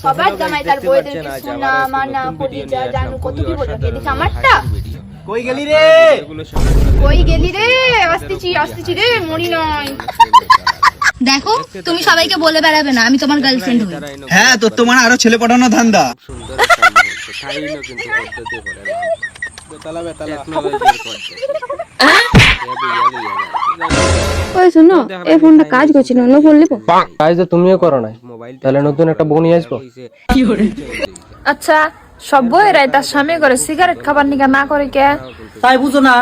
সবার জামাই তার বউদেরকে সোনা মানা কলিজা জানু কত কি বললো, কে দেখি আমারটা। কই গেলি রে? কই গেলি রে? আসতেছি রে, মরি নয়। দেখো তুমি সবাইকে বলে বেড়াবে না আমি তোমার গার্লফ্রেন্ড হই। হ্যাঁ, তোর তো মানে আরো ছেলে পটানো ধান্দা। ওই শোনো, এই ফোনটা কাজ করছে না, অন্য ফোন নিবো। কাজ তো তুমিও করো না, তাহলে নতুন একটা বউ নিয়ে আসবো। আচ্ছা, সব বউয়েরাই তার স্বামী করে সিগারেট খাবার নিকা না করে কে? তাই বুঝো না,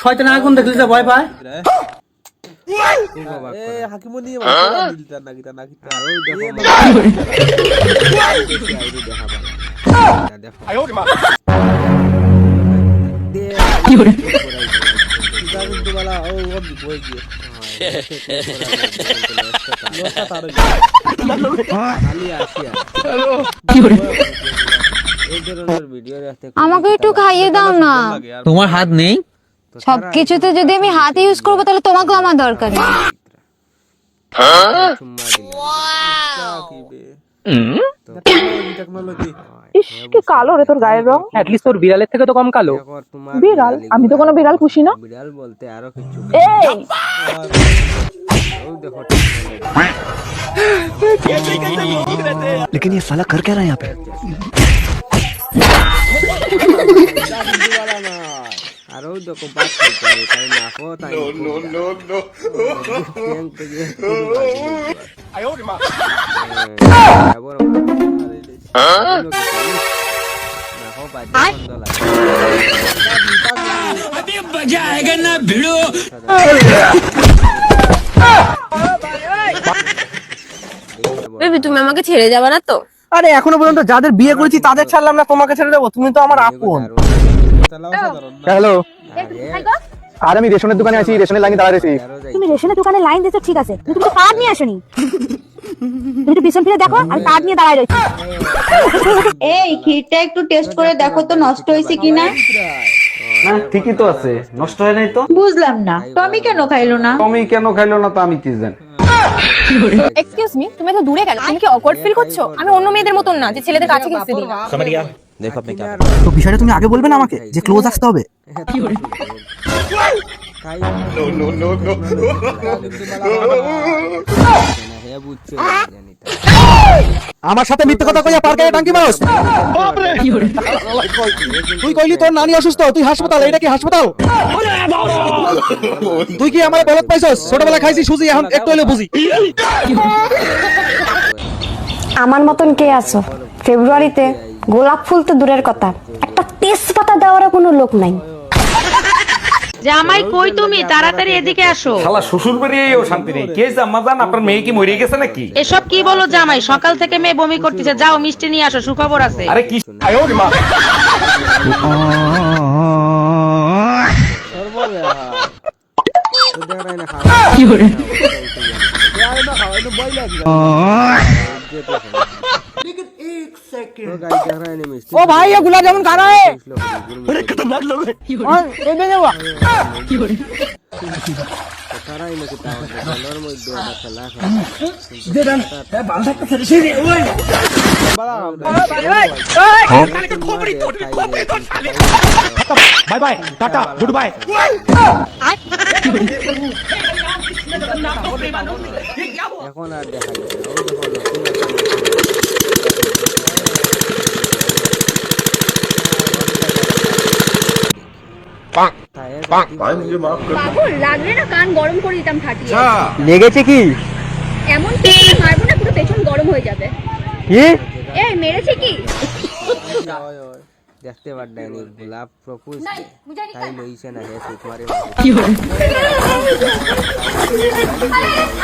শয়তান আগুন দেখলে যে ভয় পায়। আমাকে একটু খাইয়ে দাও না। তোমার হাত নেই? সবকিছুতে যদি আমি হাত ইউজ করবো তাহলে তোমাকেও আমার দরকার নেই। ইস কি কালো রে তোর গায়ের রং। অ্যাটলিস্ট তোর বিড়ালের থেকে তো কম কালো। বিড়াল? আমি তো কোনো বিড়াল পুষি না। বিড়াল বলতে আরো কিছু। এই लेकिन ये साला कर क्या रहा है यहाँ पे? আরো দেখো বাস করতে তাই না কো তাই নো নো নো আয়ো রে মা मजा आएगा ना भिड़ो। বেবি তুমি আমাকে ছেড়ে যাবে না তো? আরে এখনো পর্যন্ত যাদের বিয়ে করেছি তাদের ছাড়লাম না, তোমাকে ছেড়ে দেবো? তুমি তো আমার আপন। হ্যালো, আর আমি রেশনের দোকানে আছি, রেশনের লাইনে দাঁড়িয়ে আছি। তুমি রেশনের দোকানে লাইন দিয়েছো ঠিক আছে, কিন্তু তুমি তো কার্ড নিয়ে আসোনি। তুমি তো পিছন ফিরে দেখো আর কার্ড নিয়ে দাঁড়ায় রয়েছে। এই ক্ষীরটা একটু টেস্ট করে দেখো তো নষ্ট হয়েছে কিনা। না ঠিকই তো আছে, নষ্ট হয় নাই তো। বুঝলাম না টমি কেন খাইলো না। টমি কেন খাইলো না তা আমি কি জানি। এক্সকিউজ মি, তুমি এত দূরে গেল, তুমি কি অকওয়ার্ড ফিল করছো? আমি অন্য মেয়েদের মতন না যে ছেলেদের কাছে গেছি দিই না। देखो अपने क्या তো বিষয়টা তুমি আগে বলবে না আমাকে যে ক্লোজ আসতে হবে? আমার সাথে মিথ্যে কথা কইয়া পার্কে টাঙ্কি মারছ? তুই কইলি তোর নানি অসুস্থ, তুই হাসপাতাল, এটা কি হাসপাতাল? তুই কি আমার বলত পাইছস? ছোটবেলা খাইছি সুজি, এখন একটু হইলে বুঝি। আমার মতন কে আছো? ফেব্রুয়ারিতে গোলাপ ফুল তো দূরের কথা, একটা তেজপাতা দেওয়ারও কোনো লোক নাই। জামাই কই তুমি? তাড়াতাড়ি এদিকে আসো। শালা শ্বশুর বাড়িয়েও শান্তি নেই। কে জামাজান, আপনার মেয়ে কি মরে গেছে নাকি? এসব কি বলো জামাই? সকাল থেকে মেয়ে বমি করতেছে, যাও মিষ্টি নিয়ে আসো, সুখবর আছে। আরে কি আয়ো রে মা। ও ভাই ये गुलाब जामुन खाना है? अरे खतरनाक लोग हैं। और दे दे वो। दे दन ए बांधा के सर से ओए बाय बाय टाटा गुड बाय। এখন আর দেখা যায় লাগলে না কান গরম করে দিতাম ফাটিয়ে। লেগেছে কি? এমন কি মারবো না পুরো পেছন গরম হয়ে যাবে। কি? এই মেরেছে কি? দেখতে পারডাইনি গোলাপ প্রপোজ তাই লইছে না হে সুকুমারে কি হলো?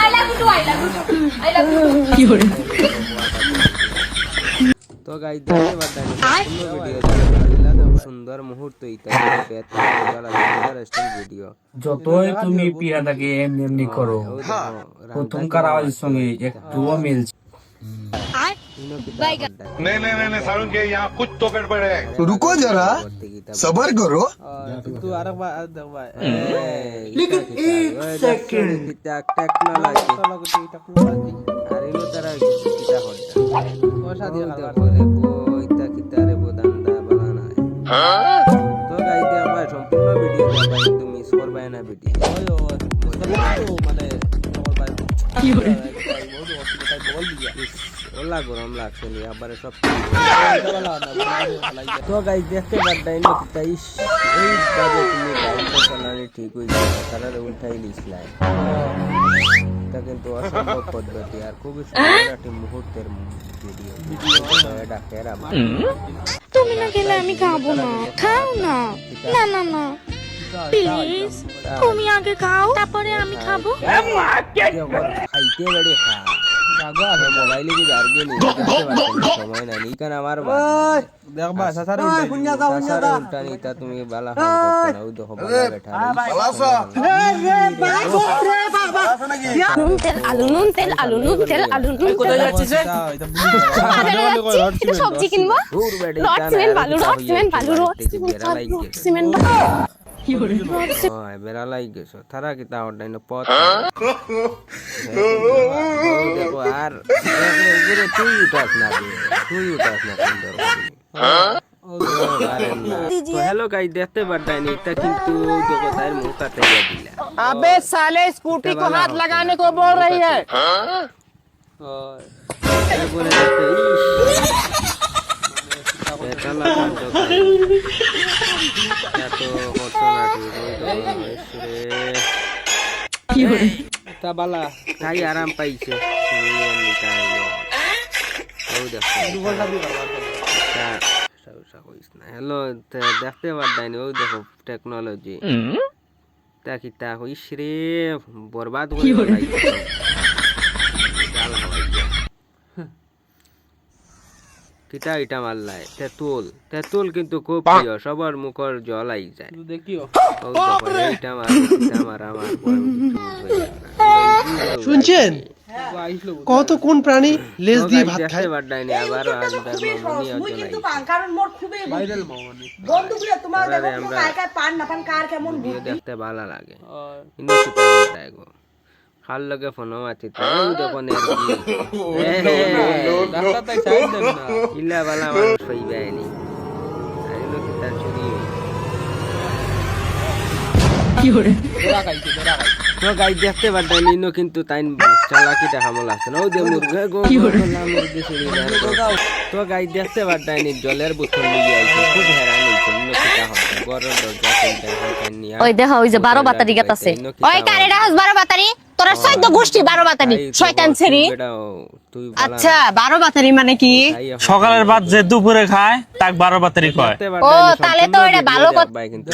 I love you too I love you কি হলো? তো গাইস দেখতে পারডাইনি ভিডিও সুন্দর মুহূর্ত ইতা ভিডিও যতই তুমি পিয়াদাকে এমনি করো, প্রথমকার আওয়াজের সঙ্গে একটুও মিলছে। नहीं नहीं नहीं सारुण के यहाँ कुछ तो गड़बड़ है। तो रुको जरा, सबर करो। तू आरक बा देख बा लेकिन एक सेकंड टेक्नोलॉजी अरे लो तेरा किता होता বলতে পরে বইতা কিতারে বদান্দা বালা নাই তো গাইস দেখবা সম্পূর্ণ ভিডিও দেখবা কিন্তু মিস করবা না ভিডিও মানে কি হরে ওলা গরম লাগছে নি আবার সব তো গাইস দেখতে পারতাই না কিতাইস এই বাজে তুমি গাইস চালানি ঠিক হইছে তারা উল্টাই লিসলাই এটা কিন্তু অসম্ভব পদ্ধতি আর খুবই সুন্দর একটি মুহূর্তের ভিডিও এটা কেরা তুমি না গেলে আমি খাবো না, খাও না। না না না প্লিজ, তুমি আগে খাও তারপরে আমি খাবো। খাইতে বেড়ে খা মোবাইলে কি গার্গে নেই সময় নাই কারণ আমার দেখবা সাসারে উল্টানি তা তুমি বালা হাম করতে না ওই দেখো বালা বেঠা নুন তেল আলু নুন তেল আলু নুন তেল আলু নুন কোথায় যাচ্ছিস এটা সবজি কিনবো দূর বেড়ে রড সিমেন্ট বালু রড সিমেন্ট বালু রড সিমেন্ট বেড়া লাই গেছো তারা কি তা অনলাইনে পথ দেখো আর তুই উঠাস না সুন্দর তো হ্যালো গাইস দেখতে পারতানি এটা কিন্তু দেখো তার মুখ কাটে দিলা अबे साले स्कूटी को हाथ लगाने को बोल रही है বলে দেখতে বেটালা কাণ্ড এত ঘটনাটি কি হরে তা বালা তাই আরাম পাইছে হ্যালো দেখতে পারতাইনি ওই দেখো টেকনোলজি তা কি তা হইস রে বরবাদ করে কিতা এটা মারলাই তেতুল কিন্তু খুব প্রিয় সবার মুখর জল আই যায় দেখিও এটা মারা আমার শুনছেন কত কোন প্রাণী লেজ দিয়ে ভাত খায় বাড়াইনি আবার আন্দার মামনি অজলাই কারণ মোর খুবই ভাইরাল মামনি বন্ধুগুলো তোমার দেখো কার কার পান না পান কার কেমন ভিডিও দেখতে ভালো লাগে কিন্তু কিতা দেখো খাল লগে ফোনও আছে তো দেখো রাস্তা তাই সাইড দেন না ইলা বালা মানুষ হইবাইনি আইলো কিতা চুরি কি হরে তো গাই দেখতে পারতাইনি ইনো কিন্তু তাইন চালাকিটা হামল আছে না ওই যে মুরগা গো মুরগি চুরি তো গাই দেখতে পারতাইনি জলের বোতল নিয়ে আইছে খুব হেরান হইছে ইনো কিতা হবে গরর দরজা খুলতে হয় নিয়া ওই দেখো ওই যে 12 বাতারি গাতাছে ওই কারেডা হাউস 12 বাতারি তোরা 14 গোষ্ঠী 12 বাতারি শয়তান ছেড়ি আচ্ছা 12 বাতারি মানে কি সকালের ভাত যে দুপুরে খায় তাক 12 বাতারি কয় ও তাহলে তো এটা ভালো কথা কিন্তু